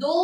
2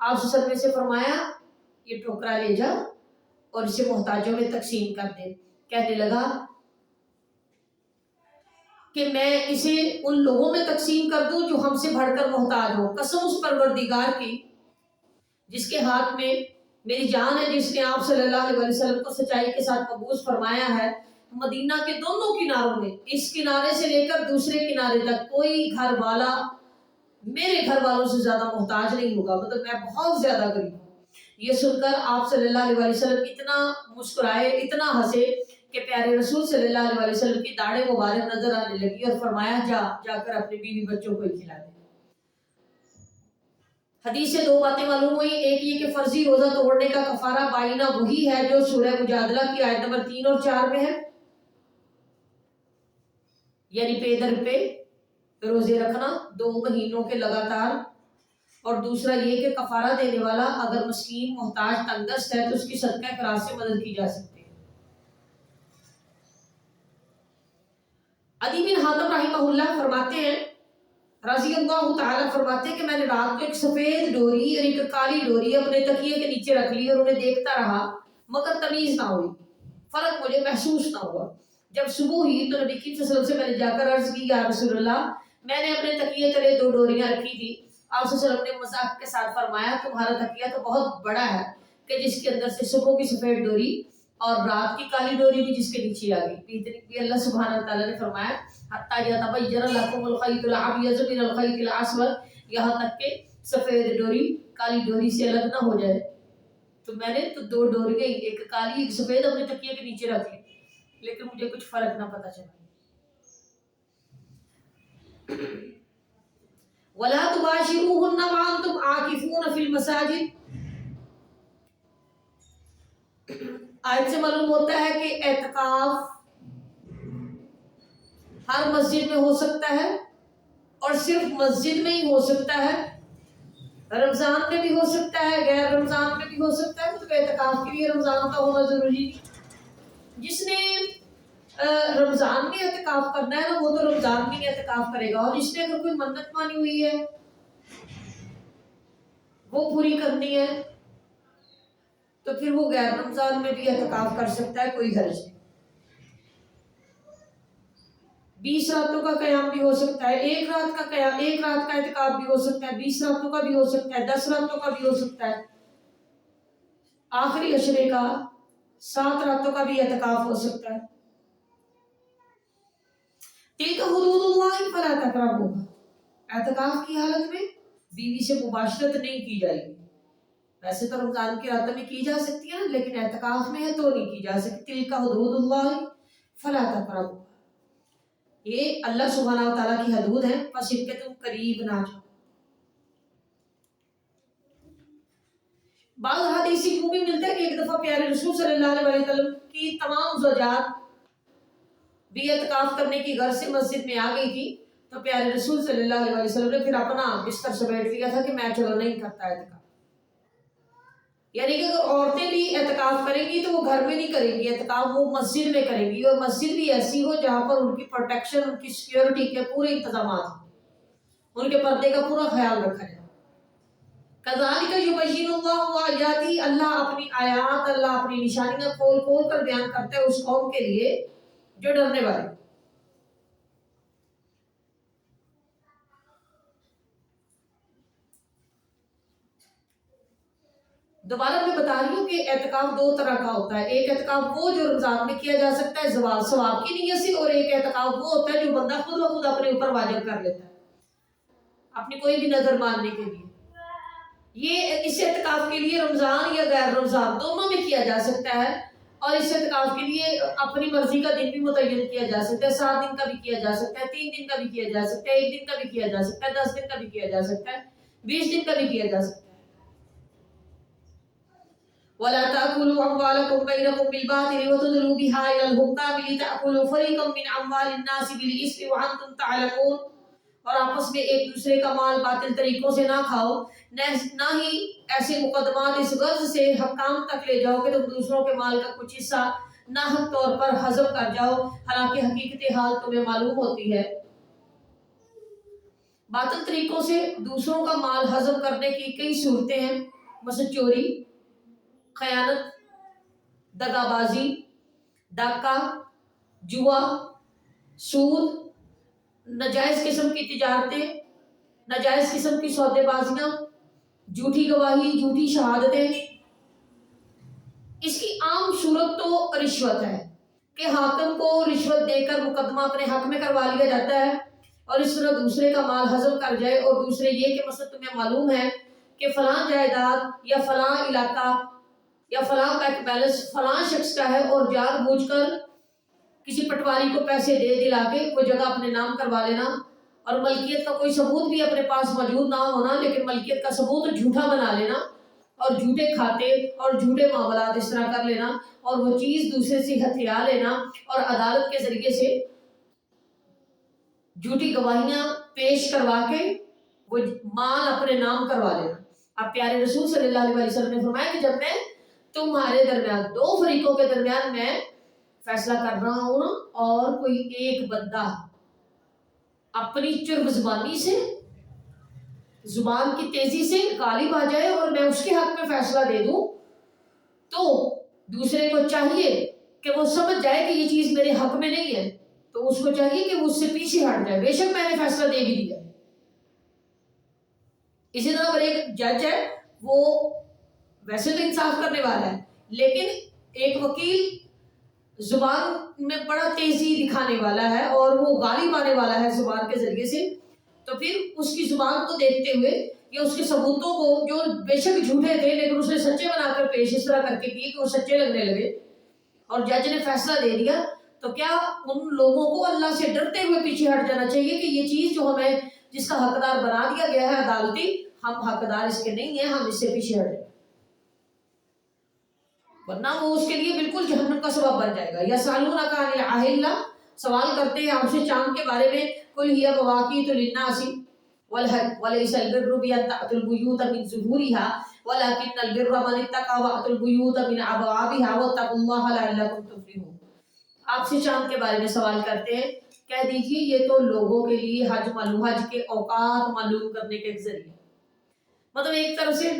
آپ صلی اللہ علیہ وسلم سے فرمایا یہ ٹوکرا لے جا اور اسے محتاجوں میں تقسیم کر دے. کہنے لگا کہ میں اسے ان لوگوں میں تقسیم کر دوں جو ہم سے بڑھ کر محتاج ہو. قسم اس پروردگار کی جس کے ہاتھ میں میری جان ہے، جس نے آپ صلی اللہ علیہ وسلم کو سچائی کے ساتھ مبعوث فرمایا ہے، مدینہ کے دونوں کناروں میں، اس کنارے سے لے کر دوسرے کنارے تک، کوئی گھر والا میرے گھر والوں سے زیادہ محتاج نہیں ہوگا. مطلب میں بہت زیادہ غریب ہوں. یہ سن کر آپ صلی اللہ علیہ وسلم اتنا مسکرائے، اتنا ہنسے کہ پیارے رسول صلی اللہ علیہ وسلم کی داڑھی مبارک نظر آنے لگی اور فرمایا جا کر اپنے بیوی بچوں کو کھلا دے. حدیث سے دو باتیں معلوم ہوئی. ایک یہ کہ فرضی روزہ توڑنے کا کفارہ بائینہ وہی ہے جو سورہ مجادلہ کی آیت نمبر 3 اور 4 میں ہے، یعنی پے در پہ روزے رکھنا 2 مہینوں کے لگاتار. اور دوسرا یہ کہ کفارہ دینے والا اگر مسکین محتاج تنگدست ہے تو اس کی صدقہ خیرات سے مدد کی جا سکتی ہے. عدی بن حاتم رحمہ اللہ فرماتے ہیں رضی اللہ تعالیٰ فرماتے ہیں کہ میں نے رات کو ایک سفید ڈوری اور ایک کالی ڈوری اپنے تکیے کے نیچے رکھ لی اور انہیں دیکھتا رہا مگر تمیز نہ ہوئی، فرق مجھے محسوس نہ ہوا. جب صبح ہوئی تو نبی کی صلی اللہ علیہ وسلم سے میں نے جا کر عرض کی یا رسول اللہ میں نے اپنے تکیے تلے 2 ڈوریاں رکھی تھی. آپ صلی اللہ علیہ وسلم نے مذاق کے ساتھ فرمایا تمہارا تکیہ تو بہت بڑا ہے کہ جس کے اندر سے صبح کی سفید ڈوری اور رات کی کالی ڈوری بھی جس کے نیچے آ گئی. بھی اللہ سبحانہ تعالیٰ نے فرمایا حتیٰ یتبین لکم الخیط الابیض من الخیط الاسود، یہاں تک کہ سفید ڈوری کالی ڈوری سے الگ نہ ہو جائے. تو میں نے تو 2 ڈوریاں ایک کالی ایک سفید اپنے تکیے کے نیچے رکھ لی، لیکن مجھے کچھ فرق نہ پتہ چلا. وَلَا تُبَاشِرُوهُنَّ وَأَنْتُمْ عَاكِفُونَ فِي الْمَسَاجِدِ. آیت سے معلوم ہوتا ہے کہ اعتکاف ہر مسجد میں ہو سکتا ہے اور صرف مسجد میں ہی ہو سکتا ہے، رمضان میں بھی ہو سکتا ہے، غیر رمضان میں بھی ہو سکتا ہے. مطلب اعتکاف کے لیے رمضان کا ہونا ضروری نہیں. جس نے رمضان میں اعتکاف کرنا ہے نا وہ تو رمضان میں اعتکاف کرے گا، اور جس نے اگر کوئی منت مانی ہوئی ہے وہ پوری کرنی ہے تو پھر وہ غیر رمضان میں بھی اعتکاف کر سکتا ہے، کوئی حرج نہیں. 20 راتوں کا قیام بھی ہو سکتا ہے، ایک رات کا قیام، ایک رات کا اعتکاف بھی ہو سکتا ہے، 20 راتوں کا بھی ہو سکتا ہے، 10 راتوں کا بھی ہو سکتا ہے، آخری عشرے کا 7 راتوں کا بھی اعتکاف ہو سکتا ہے. تلک حدود اللہ فلا تقربوها. اعتکاف کی حالت میں بیوی سے مباشرت نہیں کی جائے گی. ویسے تو رمضان کی راتوں میں کی جا سکتی ہے لیکن اعتکاف میں ہے تو نہیں کی جا سکتی. تلک حدود اللہ فلا تقربوها. یہ اللہ سبحانہ و تعالیٰ کی حدود ہیں، پس ان کے تم قریب نہ جاؤ. بعض حدیثی کو بھی ملتا ہے کہ ایک دفعہ پیارے رسول صلی اللہ علیہ وسلم کی تمام زوجات بھی اعتکاف کرنے کی غرض سے مسجد میں آ گئی تھی تو پیارے رسول صلی اللہ علیہ وسلم نے پھر اپنا بستر سمیٹ لیا تھا کہ میں چلو نہیں کرتا اعتکاف. یعنی کہ اگر عورتیں بھی اعتکاف کریں گی تو وہ گھر میں نہیں کریں گی اعتکاف، وہ مسجد میں کریں گی، اور مسجد بھی ایسی ہو جہاں پر ان کی پروٹیکشن، ان کی سیکیورٹی کے پورے انتظامات ہوں، ان کے پردے کا پورا خیال رکھا جائے. کذالک یبین اللہ آیاتہ. اللہ اپنی آیات، اللہ اپنی نشانیاں کھول کھول کر بیان کرتا ہے اس قوم کے لیے جو ڈرنے والے. دوبارہ میں بتا رہی ہوں کہ اعتکاف 2 طرح کا ہوتا ہے. ایک اعتکاف وہ جو رمضان میں کیا جا سکتا ہے ثواب کی نیت سے، اور ایک اعتکاف وہ ہوتا ہے جو بندہ خود بخود اپنے اوپر واجب کر لیتا ہے اپنی کوئی بھی نظر ماننے کے لیے. یہ اس اعتکاف کے لیے رمضان یا غیر رمضان دونوں میں کیا جا سکتا ہے، اور اس اعتکاف کے لیے اپنی مرضی کا دن بھی متعین کیا جا سکتا ہے. 7 دن کا بھی کیا جا سکتا ہے، 3 دن کا بھی کیا جا سکتا ہے، 1 دن کا بھی کیا جا سکتا ہے، 10 دن کا بھی کیا جا سکتا ہے، 20 دن کا بھی کیا جا سکتا ہے. وَلَا تَأْكُلُوا أَمْوَالَكُمْ بَيْنَكُمْ بِالْبَاطِلِ وَتُدْلُوا بِهَا إِلَى الْحُكَّامِ لِتَأْكُلُوا فَرِيقًا مِنْ أَمْوَالِ النَّاسِ بِالْإِثْمِ وَأَنْتُمْ تَعْلَمُونَ. اور آپس میں ایک دوسرے کا مال باطل طریقوں سے نہ کھاؤ، نہ ہی ایسے مقدمات اس غرض سے حکام تک لے جاؤ کہ تم دوسروں کے مال کا کچھ حصہ ناحق طور پر ہضم کر جاؤ، حالانکہ حقیقت حال تمہیں معلوم ہوتی ہے. باطل طریقوں سے دوسروں کا مال ہضم کرنے کی کئی صورتیں ہیں، مثلا چوری، خیانت، دغا بازی، ڈاکہ، جوا، سود، ناجائز قسم کی تجارتیں، ناجائز قسم کی سودے بازیاں، جھوٹی گواہی، جھوٹی شہادتیں۔ اس کی عام صورت تو رشوت ہے کہ حاکم کو رشوت دے کر مقدمہ اپنے حق میں کروا لیا جاتا ہے اور اس طرح دوسرے کا مال ہضم کر جائے، اور دوسرے یہ کہ مثلا تمہیں معلوم ہے کہ فلاں جائیداد یا فلاں علاقہ یا فلاں بینک بیلنس فلاں شخص کا ہے، اور جان بوجھ کر کسی پٹواری کو پیسے دے دلا کے وہ جگہ اپنے نام کروا لینا، اور ملکیت کا کوئی ثبوت بھی اپنے پاس موجود نہ ہونا، لیکن ملکیت کا ثبوت جھوٹا بنا لینا اور جھوٹے کھاتے اور جھوٹے معاملات اس طرح کر لینا، اور وہ چیز دوسرے سے ہتھیا لینا اور عدالت کے ذریعے سے جھوٹی گواہیاں پیش کروا کے وہ مال اپنے نام کروا لینا۔ اب پیارے رسول صلی اللہ علیہ وسلم نے فرمایا کہ جب میں تمہارے درمیان دو فریقوں کے درمیان میں فیصلہ کر رہا ہوں اور کوئی ایک بندہ اپنی چرب زبانی سے، زبان کی تیزی سے غالب آ جائے اور میں اس کے حق میں فیصلہ دے دوں، تو دوسرے کو چاہیے کہ وہ سمجھ جائے کہ یہ چیز میرے حق میں نہیں ہے، تو اس کو چاہیے کہ وہ اس سے پیچھے ہٹ جائے، بے شک میں نے فیصلہ دے بھی دیا۔ اسی طرح اگر ایک جج ہے، وہ ویسے تو انصاف کرنے والا ہے، لیکن ایک وکیل زبان میں بڑا تیزی دکھانے والا ہے اور وہ غالب آنے والا ہے زبان کے ذریعے سے، تو پھر اس کی زبان کو دیکھتے ہوئے یا اس کے ثبوتوں کو جو بے شک جھوٹے تھے لیکن اس نے سچے بنا کر پیش اس طرح کر کے کیے کہ وہ سچے لگنے لگے اور جج نے فیصلہ دے دیا، تو کیا ان لوگوں کو اللہ سے ڈرتے ہوئے پیچھے ہٹ جانا چاہیے کہ یہ چیز جو ہمیں جس کا حقدار بنا دیا گیا ہے عدالتی، ہم حقدار اس کے نہیں ہیں، ہم اس سے پیچھے ہٹ جائیں، ورنہ وہ اس کے لیے بالکل جہنم کا سبب بن جائے گا۔ یسألونک عن الأہلہ، سوال کرتے ہیں آپ سے چاند کے بارے میں، قل ہی مواقیت للناس والحج وليس البر بأن تأتوا البيوت من ظهورها ولكن البر من اتقى وأتوا البيوت من أبوابها واتقوا الله لعلكم تفلحون۔ آپ سے چاند کے بارے میں سوال کرتے ہیں، کہہ دیجئے یہ تو لوگوں کے لیے حج کے اوقات معلوم کرنے کے ایک ذریعہ، مطلب ایک طرف سے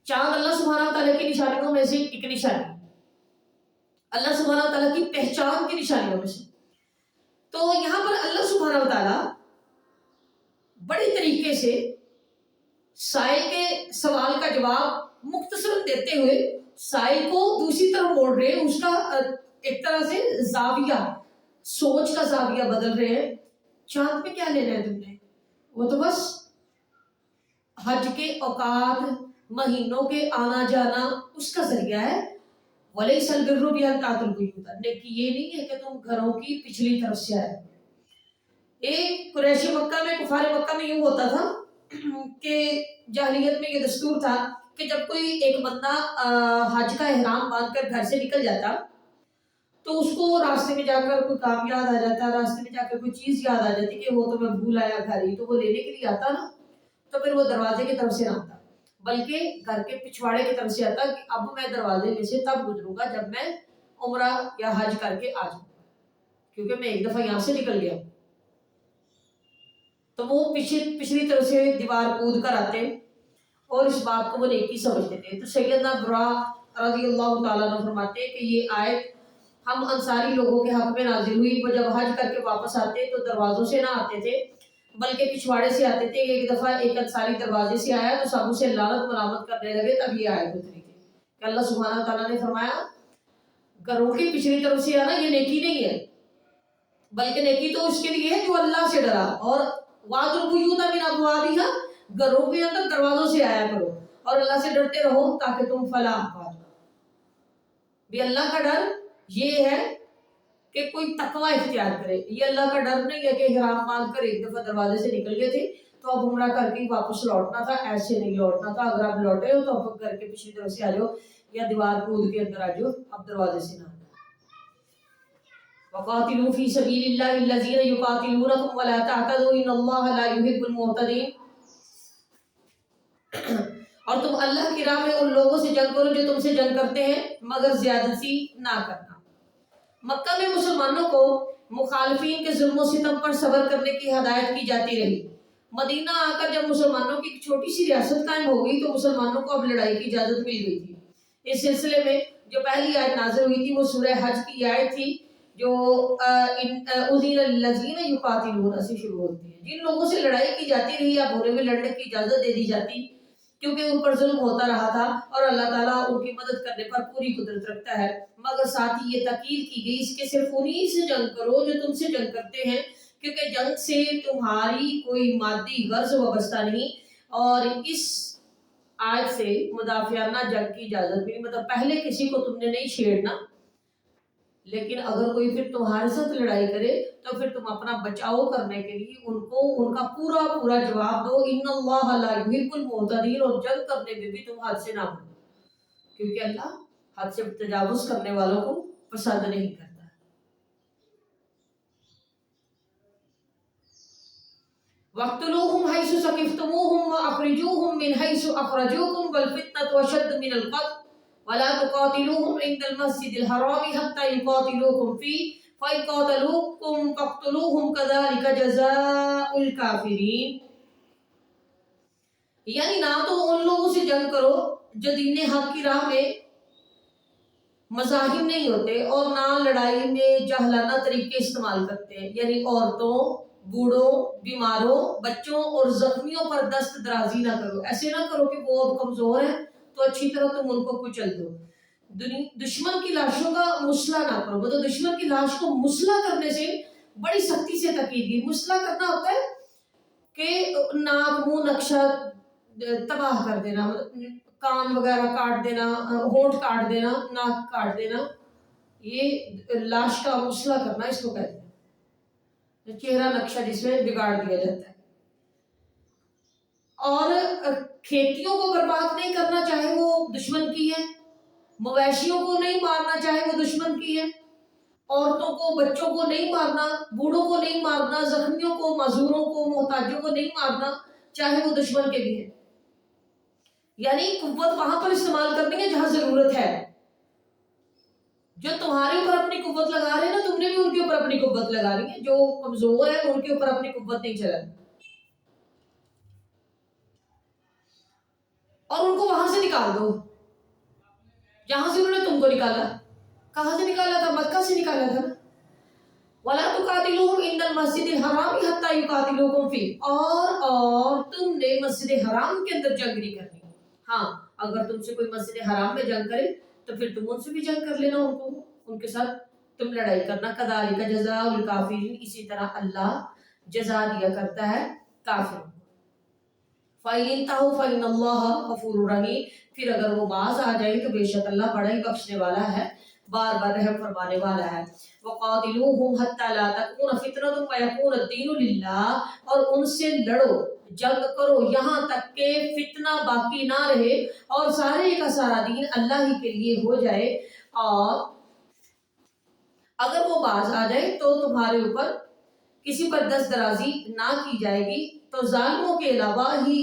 چاند اللہ سبحانہ تعالیٰ کی نشانیوں میں سے ایک نشانی، اللہ سبحانہ تعالیٰ کی پہچان کی نشانیوں میں سے، تو یہاں پر اللہ سبحانہ تعالیٰ بڑے طریقے سے سائل کے سوال کا جواب مختصر دیتے ہوئے سائل کو دوسری طرف موڑ رہے ہیں، اس کا ایک طرح سے زاویہ، سوچ کا زاویہ بدل رہے ہیں۔ چاند پہ کیا لینا ہے تم نے؟ وہ تو بس حج کے اوقات، مہینوں کے آنا جانا اس کا ذریعہ ہے۔ وَلَيْسَ الْبِرُّ بِأَن تَأْتُوا الْبُيُوتَ، نیکی یہ نہیں ہے کہ تم گھروں کی پچھلی طرف سے آئے۔ ایک قریشی مکہ میں، کفار مکہ میں یوں ہوتا تھا کہ جاہلیت میں یہ دستور تھا کہ جب کوئی ایک بندہ حج کا احرام باندھ کر گھر سے نکل جاتا تو اس کو راستے میں جا کر کوئی کام یاد آ جاتا، راستے میں جا کر کوئی چیز یاد آ جاتی کہ وہ تو میں بھول آیا گھر ہی، تو وہ لینے کے لیے آتا نا، تو پھر وہ دروازے کی طرف سے نہ آتا بلکہ گھر کے پچھواڑے کی طرف سے آتا کہ اب میں دروازے میں سے تب گزروں گا جب میں عمرہ یا حج کر کے آ جاؤں، کیونکہ میں ایک دفعہ یہاں سے نکل گیا۔ تو وہ پچھلی طرف سے دیوار کود کر آتے اور اس بات کو وہ نیکی سمجھتے تھے۔ تو سیدنا برا رضی اللہ تعالیٰ عنہ فرماتے کہ یہ آیت ہم انصاری لوگوں کے حق میں نازل ہوئی، وہ جب حج کر کے واپس آتے تو دروازوں سے نہ آتے تھے بلکہ پچھواڑے سے آتے تھے۔ ایک دفعہ ایک انصاری دروازے سے آیا تو سب اسے لعنت ملامت کرنے لگے، تب یہ آیت اتری تھی کہ اللہ سبحانہ تعالیٰ نے فرمایا گھروں کی پچھلی طرف سے آنا یہ نیکی نہیں ہے، بلکہ نیکی تو اس کے لیے ہے جو اللہ سے ڈرا، اور وَأْتُوا الْبُيُوتَ مِنْ أَبْوَابِهَا، گھروں کے اندر دروازوں سے آیا کرو اور اللہ سے ڈرتے رہو تاکہ تم فلاح پاؤ۔ بھی اللہ کا ڈر یہ ہے کہ کوئی تقوی اختیار کرے، یہ اللہ کا ڈر نہیں ہے کہ احرام باندھ کر ایک دفعہ دروازے سے نکل گئے تھے تو اب عمرہ کر کے واپس لوٹنا تھا، ایسے نہیں لوٹنا تھا۔ اگر آپ لوٹے ہو تو اب گھر کے پچھلی طرف سے آ جاؤ یا دیوار کود کے اندر آ جاؤ، اب دروازے سے نہ۔ وَقَاتِلُوا فِي سَبِيلِ اللَّهِ الَّذِينَ يُقَاتِلُونَكُمْ وَلَا تَعْتَدُوا إِنَّ اللَّهَ لَا يُحِبُّ الْمُعْتَدِينَ، اور تم اللہ کی راہ میں ان لوگوں سے جنگ کرو جو تم سے جنگ کرتے ہیں مگر زیادتی نہ کرنا۔ مکہ میں مسلمانوں کو مخالفین کے ظلم و ستم پر صبر کرنے کی ہدایت کی جاتی رہی۔ مدینہ آ کر جب مسلمانوں کی ایک چھوٹی سی ریاست قائم ہو گئی تو مسلمانوں کو اب لڑائی کی اجازت مل گئی تھی۔ اس سلسلے میں جو پہلی آیت نازل ہوئی تھی وہ سورہ حج کی آیت تھی جو اذین للذین یقاتلون سے شروع ہوتی ہے۔ جن لوگوں سے لڑائی کی جاتی رہی اب انہیں بھی لڑنے کی اجازت دے دی جاتی، کیونکہ ان پر ظلم ہوتا رہا تھا اور اللہ تعالیٰ ان کی مدد کرنے پر پوری قدرت رکھتا ہے۔ مگر ساتھ ہی یہ تاکید کی گئی اس کے صرف انہی سے جنگ کرو جو تم سے جنگ کرتے ہیں، کیونکہ جنگ سے تمہاری کوئی مادی غرض وابستہ نہیں۔ اور اس آیت سے مدافعانہ جنگ کی اجازت ملی، مطلب پہلے کسی کو تم نے نہیں چھیڑنا، لیکن اگر کوئی پھر تمہارے ساتھ لڑائی کرے تو پھر تم اپنا بچاؤ کرنے کے لیے ان کو ان کا پورا جواب دو۔ ان اللہ لا یحب المعتدین، اور جنگ کرنے میں بھی تم حد سے نہ بڑھو، کیونکہ اللہ حد سے تجاوز کرنے والوں کو پسند نہیں کرتا۔ وَاقْتُلُوهُمْ حَيْثُ ثَقِفْتُمُوهُمْ وَأَخْرِجُوهُمْ مِنْ حَيْثُ أَخْرَجُوكُمْ وَالْفِتْنَةُ أَشَدُّ مِنَ الْقَتْلِ وَلَا تُقَاتِلُوهُمْ عِنْدَ الْمَسْجِدِ الْحَرَامِ حَتَّى يُقَاتِلُوكُمْ فِيهِ فَإِنْ قَاتَلُوكُمْ فَاقْتُلُوهُمْ كَذَلِكَ جَزَاءُ الْكَافِرِينَ۔ یعنی نہ تو ان لوگوں سے جنگ کرو جو دین حق کی راہ میں مزاحم نہیں ہوتے اور نہ لڑائی میں جاہلانہ طریقے استعمال کرتے ہیں، یعنی عورتوں، بوڑھوں، بیماروں، بچوں اور زخمیوں پر دست درازی نہ کرو۔ ایسے نہ کرو کہ وہ اب کمزور ہیں تو اچھی طرح تم ان کو کچل دو۔ دشمن کی لاشوں کا مسئلہ نہ کرو، مطلب دشمن کی لاش کو مسئلہ کرنے سے بڑی سختی سے تاکید کی۔ مسئلہ کرنا ہوتا ہے کہ ناک منہ نقشہ تباہ کر دینا، کان وغیرہ کاٹ دینا، ہونٹ کاٹ دینا، ناک کاٹ دینا، یہ لاش کا مسئلہ کرنا اس کو کہتے ہیں، چہرہ نقشہ جس میں بگاڑ دیا جاتا ہے۔ اور کھیتیوں کو برباد نہیں کرنا چاہے وہ دشمن کی ہے، مویشیوں کو نہیں مارنا چاہے وہ دشمن کی ہے، عورتوں کو، بچوں کو نہیں مارنا، بوڑھوں کو نہیں مارنا، زخمیوں کو، معذوروں کو، محتاجوں کو نہیں مارنا چاہے وہ دشمن کے بھی ہے۔ یعنی قوت وہاں پر استعمال کرنی ہے جہاں ضرورت ہے۔ جو تمہارے اوپر اپنی قوت لگا رہے ہیں نا، تم نے بھی ان کے اوپر اپنی قوت لگانی ہے۔ جو کمزور ہے ان کے اوپر اپنی قوت نہیں چلانی، اور ان کو وہاں سے نکال دو جہاں سے انہوں نے تم کو نکالا۔ کہاں سے نکالا تھا؟ مکہ سے نکالا تھا۔ وَلَا تُقَاتِلُوهُمْ عِنْدَ الْمَسْجِدِ الْحَرَامِ حَتَّى يُقَاتِلُوكُمْ فِيهِ، اور تم نے مسجد حرام کے اندر جنگ نہیں کرنی۔ ہاں، اگر تم سے کوئی مسجد حرام میں جنگ کرے تو پھر تم ان سے بھی جنگ کر لینا، ان کے ساتھ تم لڑائی کرنا۔ كَذَلِكَ جَزَاءُ الْكَافِرِينَ، اسی طرح اللہ جزا دیا کرتا ہے کافروں کو۔ فَإِنِ انْتَهُوا فَإِنَّ اللَّهَ غَفُورٌ رَحِيمٌ، پھر اگر وہ باز آ جائیں تو بے شک اللہ بڑا ہی بخشنے والا ہے، بار بار رحم فرمانے والا ہے۔ وَقَاتِلُوهُمْ حَتَّى لَا تَكُونَ فِتْنَةٌ وَيَكُونَ الدِّينُ لِلَّهِ، اور ان سے لڑو، جنگ کرو یہاں تک کہ فتنہ باقی نہ رہے اور سارے کا سارا دین اللہ ہی کے لیے ہو جائے۔ اور اگر وہ باز آ جائے تو تمہارے اوپر کسی پر دست درازی نہ کی جائے گی، تو ظالموں کے علاوہ ہی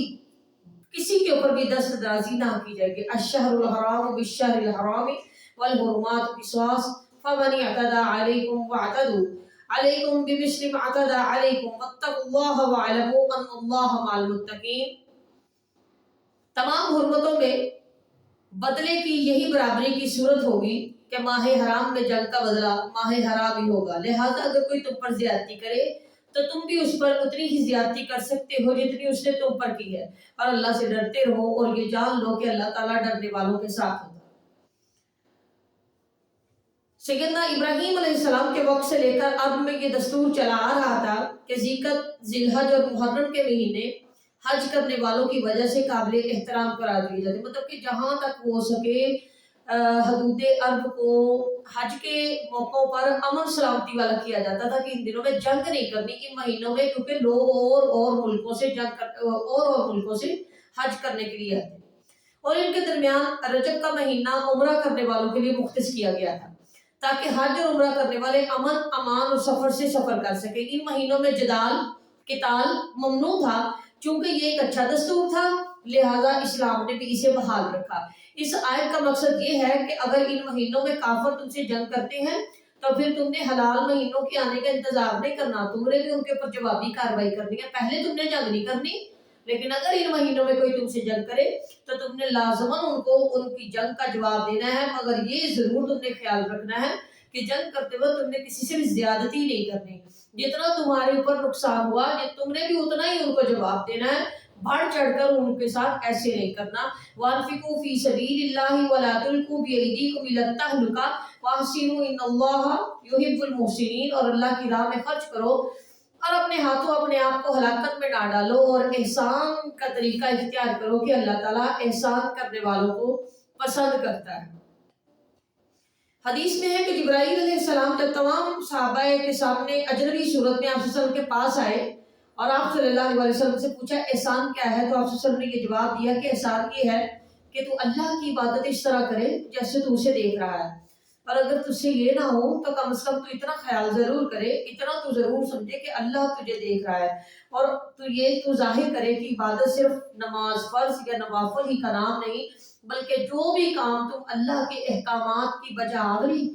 کسی کے اوپر بھی دست درازی نہ کی جائے گی۔ الشہر الحرام بالشہر الحرام والحرمات قصاص فمن اعتدى عليكم واعتدوا عليكم بمثل ما اعتدى عليكم واتقوا الله واعلموا ان الله مع المتقين۔ تمام حرمتوں میں بدلے کی یہی برابری کی صورت ہوگی کہ ماہ حرام میں جنگ کا بدلہ ماہ حرام ہی ہوگا، لہذا اگر کوئی تم پر زیادتی کرے تو تم بھی اس پر اتنی ہی زیادتی کر سکتے ہو جتنی اس نے تم پر کی ہے، اور اللہ سے ڈرتے رہو اور یہ جان لو کہ اللہ تعالیٰ ڈرنے والوں کے ساتھ ہوتا ہے۔ سیدنا ابراہیم علیہ السلام کے وقت سے لے کر اب میں یہ دستور چلا آ رہا تھا کہ ذیقعدہ، ذی الحج اور محرم کے مہینے حج کرنے والوں کی وجہ سے قابل احترام قرار دیے جاتے، مطلب کہ جہاں تک ہو سکے حدود عرب کو حج کے موقعوں پر امن سلامتی والا کیا جاتا تھا کہ ان دنوں میں جنگ نہیں کرنی ان مہینوں میں، کیونکہ لوگ اور ملکوں سے اور ملکوں سے حج کرنے کے لیے آتے، اور ان کے درمیان رجب کا مہینہ عمرہ کرنے والوں کے لیے مختص کیا گیا تھا تاکہ حج اور عمرہ کرنے والے امن امان اور سفر سے سفر کر سکیں۔ ان مہینوں میں جدال قتال ممنوع تھا، چونکہ یہ ایک اچھا دستور تھا، لہذا اسلام نے بھی اسے بحال رکھا۔ اس آیت کا مقصد یہ ہے کہ اگر ان مہینوں میں کافر تم سے جنگ کرتے ہیں تو پھر تم نے حلال مہینوں کے آنے کا انتظار نہیں کرنا، تم نے بھی ان کے اوپر جوابی کارروائی کرنی ہے۔ پہلے تم نے جنگ نہیں کرنی، لیکن اگر ان مہینوں میں کوئی تم سے جنگ کرے تو تم نے لازماً ان کو ان کی جنگ کا جواب دینا ہے، مگر یہ ضرور تم نے خیال رکھنا ہے کہ جنگ کرتے وقت تم نے کسی سے بھی زیادتی نہیں کرنی، جتنا تمہارے اوپر نقصان ہوا تم نے بھی اتنا ہی ان کو جواب دینا ہے، بڑھ چڑھ کر ان کے ساتھ ایسے نہیں کرنا۔ وَأَنفِقُوا فِي سَبِيلِ اللَّهِ وَلَا تُلْقُوا بِأَيْدِيكُمْ إِلَى التَّهْلُكَةِ وَأَحْسِنُوا إِنَّ اللَّهَ يُحِبُّ الْمُحْسِنِينَ، اور اللہ کی راہ میں خرچ کرو اور اپنے ہاتھوں اپنے آپ کو ہلاکت میں نہ ڈالو، اور احسان کا طریقہ اختیار کرو کہ اللہ تعالیٰ احسان کرنے والوں کو پسند کرتا ہے۔ حدیث میں ہے کہ جبرائیل علیہ السلام جب تمام صحابہ کے سامنے اجنبی صورت میں آپ صلی اللہ علیہ وسلم کے پاس آئے اور آپ صلی اللہ علیہ وسلم سے پوچھا احسان کیا ہے، تو آپ صلی اللہ علیہ وسلم نے یہ جواب دیا کہ احسان یہ ہے کہ تو اللہ کی عبادت اس طرح کرے جیسے تو اسے دیکھ رہا ہے، اور اگر تجھ سے یہ نہ ہو تو کم از کم تو اتنا خیال ضرور کرے، اتنا تو ضرور سمجھے کہ اللہ تجھے دیکھ رہا ہے، اور تو ظاہر کرے کہ عبادت صرف نماز فرض یا نوافل ہی کا نام نہیں، بلکہ جو بھی کام تم اللہ کے احکامات کی بجاوری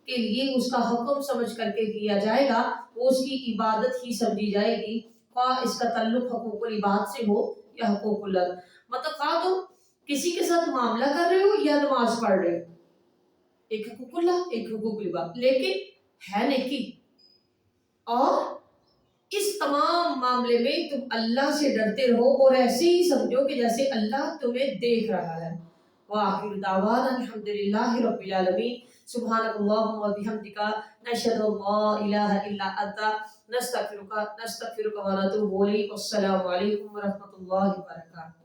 کے لیے اس کا حکم سمجھ کر کے کیا جائے گا وہ اس کی عبادت ہی سمجھی جائے گی، خواہ اس کا تعلق حقوق العباد سے ہو یا حقوق اللہ، مطلب خواہ تم کسی کے ساتھ معاملہ کر رہے ہو یا نماز پڑھ رہے ہو، ایک حقوق اللہ ایک حقوق العباد، لیکن ہے نیکی، اور اس تمام معاملے میں تم اللہ سے ڈرتے رہو اور ایسے ہی سمجھو کہ جیسے اللہ تمہیں دیکھ رہا ہے۔ وآخر دعوانا الحمدللہ رب العالمین، سبحانک اللہم و بحمدک، نشہد ان لا الہ الا انت، نستغفرک ونتوب الیک، والسلام علیکم ورحمۃ اللہ وبرکاتہ۔